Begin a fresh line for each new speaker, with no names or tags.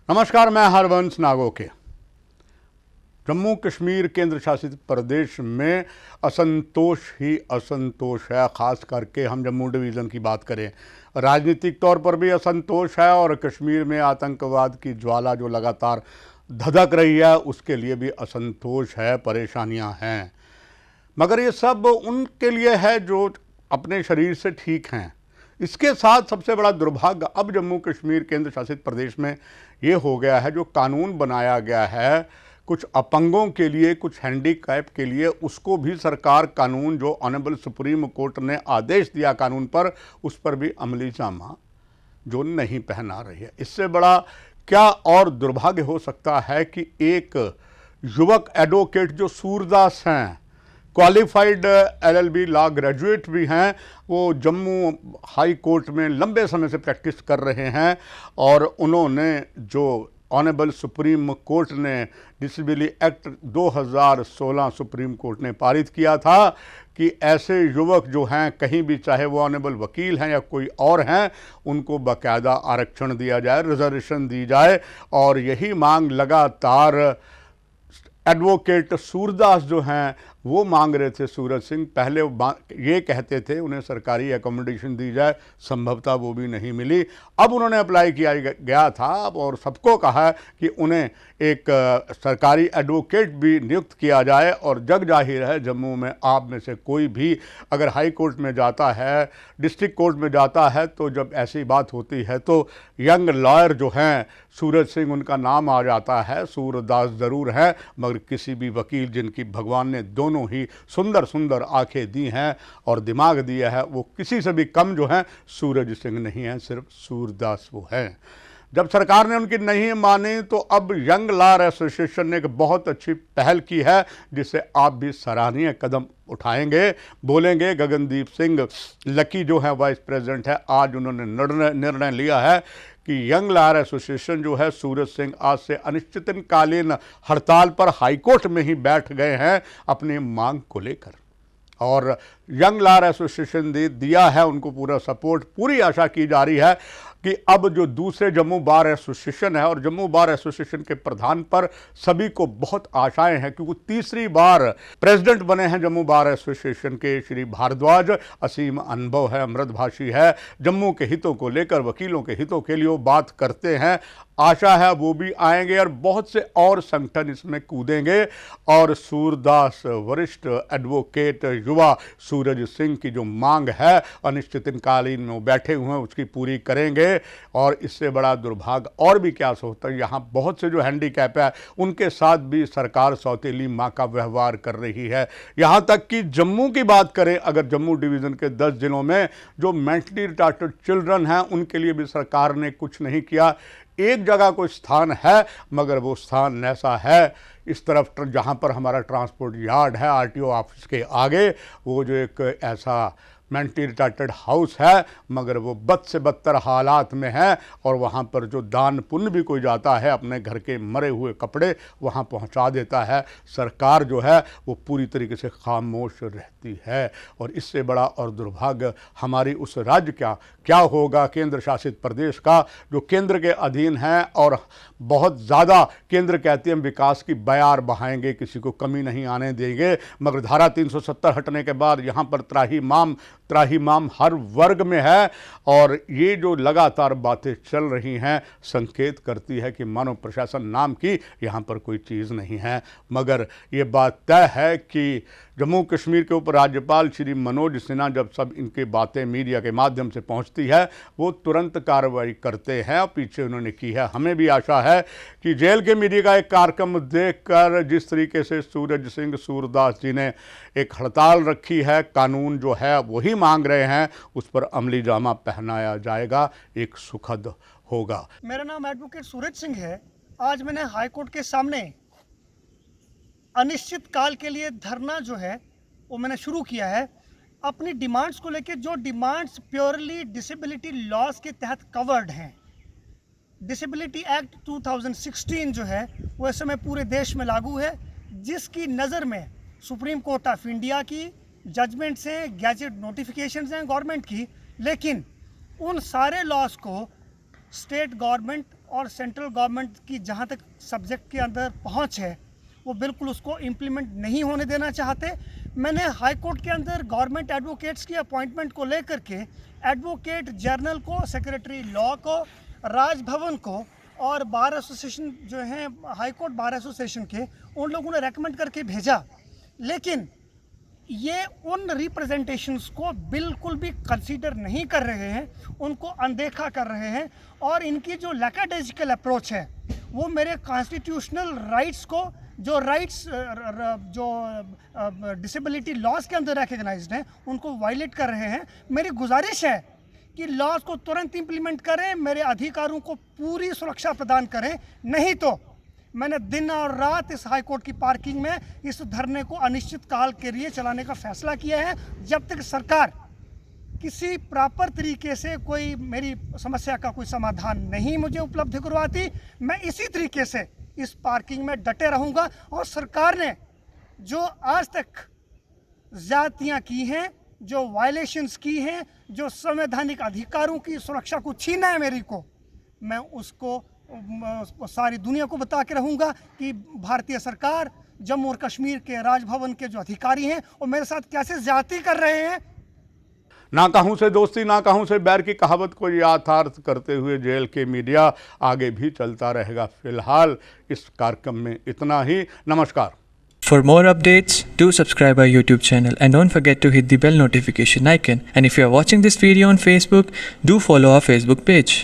नमस्कार, मैं हरवंश नागोके। जम्मू कश्मीर केंद्र शासित प्रदेश में असंतोष ही असंतोष है। ख़ास करके हम जम्मू डिवीज़न की बात करें, राजनीतिक तौर पर भी असंतोष है और कश्मीर में आतंकवाद की ज्वाला जो लगातार धधक रही है उसके लिए भी असंतोष है, परेशानियां हैं। मगर ये सब उनके लिए है जो अपने शरीर से ठीक हैं। इसके साथ सबसे बड़ा दुर्भाग्य अब जम्मू कश्मीर केंद्र शासित प्रदेश में ये हो गया है, जो कानून बनाया गया है कुछ अपंगों के लिए, कुछ हैंडीकैप के लिए, उसको भी सरकार कानून जो ऑनरेबल सुप्रीम कोर्ट ने आदेश दिया कानून पर, उस पर भी अमली जामा जो नहीं पहना रही है। इससे बड़ा क्या और दुर्भाग्य हो सकता है कि एक युवक एडवोकेट जो सूरदास हैं, क्वालिफाइड LLB लॉ ग्रेजुएट भी हैं, वो जम्मू हाई कोर्ट में लंबे समय से प्रैक्टिस कर रहे हैं और उन्होंने जो ऑनरेबल सुप्रीम कोर्ट ने डिसेबिलिटी एक्ट 2016 सुप्रीम कोर्ट ने पारित किया था कि ऐसे युवक जो हैं कहीं भी, चाहे वो ऑनरेबल वकील हैं या कोई और हैं, उनको बाकायदा आरक्षण दिया जाए, रिजर्वेशन दी जाए। और यही मांग लगातार एडवोकेट सूरदास जो हैं वो मांग रहे थे। सूरज सिंह पहले ये कहते थे उन्हें सरकारी एकोमोडेशन दी जाए, संभवतः वो भी नहीं मिली। अब उन्होंने अप्लाई किया गया था और सबको कहा कि उन्हें एक सरकारी एडवोकेट भी नियुक्त किया जाए। और जग जाहिर है, जम्मू में आप में से कोई भी अगर हाई कोर्ट में जाता है, डिस्ट्रिक्ट कोर्ट में जाता है, तो जब ऐसी बात होती है तो यंग लॉयर जो हैं सूरज सिंह, उनका नाम आ जाता है। सूरदास ज़रूर हैं, मगर किसी भी वकील जिनकी भगवान ने दोनों ही सुंदर सुंदर आंखें दी हैं और दिमाग दिया है, वो किसी से भी कम जो हैं सूरज सिंह नहीं हैं, सिर्फ सूरदास वो हैं। जब सरकार ने उनकी नहीं मानी तो अब यंग लॉयर एसोसिएशन ने एक बहुत अच्छी पहल की है, जिससे आप भी सराहनीय कदम उठाएंगे, बोलेंगे। गगनदीप सिंह लकी जो है वाइस प्रेसिडेंट है, आज उन्होंने निर्णय लिया है कि यंग लॉयर एसोसिएशन जो है, सूरज सिंह आज से अनिश्चितकालीन हड़ताल पर हाईकोर्ट में ही बैठ गए हैं अपनी मांग को लेकर। और यंग लॉयर एसोसिएशन ने दिया है उनको पूरा सपोर्ट। पूरी आशा की जा रही है कि अब जो दूसरे जम्मू बार एसोसिएशन है, और जम्मू बार एसोसिएशन के प्रधान पर सभी को बहुत आशाएं हैं क्योंकि तीसरी बार प्रेसिडेंट बने हैं जम्मू बार एसोसिएशन के श्री भारद्वाज। असीम अनुभव है, अमृतभाषी है, जम्मू के हितों को लेकर, वकीलों के हितों के लिए वो बात करते हैं। आशा है वो भी आएंगे और बहुत से और संगठन इसमें कूदेंगे। और सूरदास वरिष्ठ एडवोकेट युवा सूरज सिंह की जो मांग है अनिश्चितकालीन में वो बैठे हुए हैं, उसकी पूरी करेंगे। और इससे बड़ा दुर्भाग्य और भी क्या होता है, यहाँ बहुत से जो हैंडीकैप है उनके साथ भी सरकार सौतेली माँ का व्यवहार कर रही है। यहाँ तक कि जम्मू की बात करें, अगर जम्मू डिवीज़न के 10 जिलों में जो मेंटली रिटार्टेड चिल्ड्रन हैं उनके लिए भी सरकार ने कुछ नहीं किया। एक जगह कोई स्थान है, मगर वो स्थान ऐसा है इस तरफ जहाँ पर हमारा ट्रांसपोर्ट यार्ड है, RTO ऑफिस के आगे, वो जो एक ऐसा मेंटली रिटार्टेड हाउस है, मगर वो बद से बदतर हालात में है। और वहाँ पर जो दान पुण्य भी कोई जाता है, अपने घर के मरे हुए कपड़े वहाँ पहुँचा देता है। सरकार जो है वो पूरी तरीके से खामोश रहती है। और इससे बड़ा और दुर्भाग्य हमारी उस राज्य क्या होगा, केंद्र शासित प्रदेश का, जो केंद्र के अधीन है और बहुत ज़्यादा केंद्र कहते हैं विकास की बयार बहाएंगे, किसी को कमी नहीं आने देंगे। मगर धारा 370 हटने के बाद यहाँ पर त्राहिमाम हर वर्ग में है। और ये जो लगातार बातें चल रही हैं संकेत करती है कि मानव प्रशासन नाम की यहाँ पर कोई चीज़ नहीं है। मगर ये बात तय है कि जम्मू कश्मीर के ऊपर राज्यपाल श्री मनोज सिन्हा जब सब इनकी बातें मीडिया के माध्यम से पहुंचती है, वो तुरंत कार्रवाई करते हैं। और पीछे उन्होंने की है। हमें भी आशा है कि जेल के मीडिया का एक कार्यक्रम देखकर जिस तरीके से सूरज सिंह सूरदास जी ने एक हड़ताल रखी है, कानून जो है वही मांग रहे हैं, उस पर अमली जामा पहनाया जाएगा, एक सुखद होगा।
मेरा नाम एडवोकेट सूरज सिंह है। आज मैंने हाईकोर्ट के सामने अनिश्चित काल के लिए धरना जो है वो मैंने शुरू किया है, अपनी डिमांड्स को लेकर, जो डिमांड्स प्योरली डिसेबिलिटी लॉज के तहत कवर्ड हैं। डिसेबिलिटी एक्ट 2016 जो है वो इस समय पूरे देश में लागू है, जिसकी नज़र में सुप्रीम कोर्ट ऑफ इंडिया की जजमेंट्स हैं, गैजेट नोटिफिकेशंस हैं गवर्नमेंट की, लेकिन उन सारे लॉज को स्टेट गवर्नमेंट और सेंट्रल गवर्नमेंट की जहाँ तक सब्जेक्ट के अंदर पहुँच है वो बिल्कुल उसको इम्प्लीमेंट नहीं होने देना चाहते। मैंने हाई कोर्ट के अंदर गवर्नमेंट एडवोकेट्स की अपॉइंटमेंट को लेकर के एडवोकेट जनरल को, सेक्रेटरी लॉ को, राजभवन को और बार एसोसिएशन जो हैं हाई कोर्ट बार एसोसिएशन के, उन लोगों ने रेकमेंड करके भेजा, लेकिन ये उन रिप्रेजेंटेशंस को बिल्कुल भी कंसीडर नहीं कर रहे हैं, उनको अनदेखा कर रहे हैं। और इनकी जो लैकाडेजिकल अप्रोच है वो मेरे कॉन्स्टिट्यूशनल राइट्स को, जो राइट्स जो डिसेबिलिटी लॉज के अंदर रिकग्नाइज्ड हैं, उनको वायलेट कर रहे हैं। मेरी गुजारिश है कि लॉज को तुरंत इम्प्लीमेंट करें, मेरे अधिकारों को पूरी सुरक्षा प्रदान करें, नहीं तो मैंने दिन और रात इस हाई कोर्ट की पार्किंग में इस धरने को अनिश्चित काल के लिए चलाने का फैसला किया है। जब तक सरकार किसी प्रॉपर तरीके से कोई मेरी समस्या का कोई समाधान नहीं मुझे उपलब्ध करवाती, मैं इसी तरीके से इस पार्किंग में डटे रहूँगा। और सरकार ने जो आज तक ज़्यादतियाँ की हैं, जो वायलेशंस की हैं, जो संवैधानिक अधिकारों की सुरक्षा को छीना है मेरी को, मैं उसको सारी दुनिया को बता के रहूँगा कि भारतीय सरकार, जम्मू और कश्मीर के राजभवन के जो अधिकारी हैं वो मेरे साथ कैसे ज्यादती कर रहे हैं।
ना कहूं से दोस्ती ना कहूं से बैर की कहावत को याथार्थ करते हुए जेल के मीडिया आगे भी चलता रहेगा। फिलहाल इस कार्यक्रम में इतना ही। नमस्कार।
For more updates, do subscribe our YouTube channel and don't forget to hit the bell notification icon. And if you are watching this video on Facebook, do follow our Facebook page.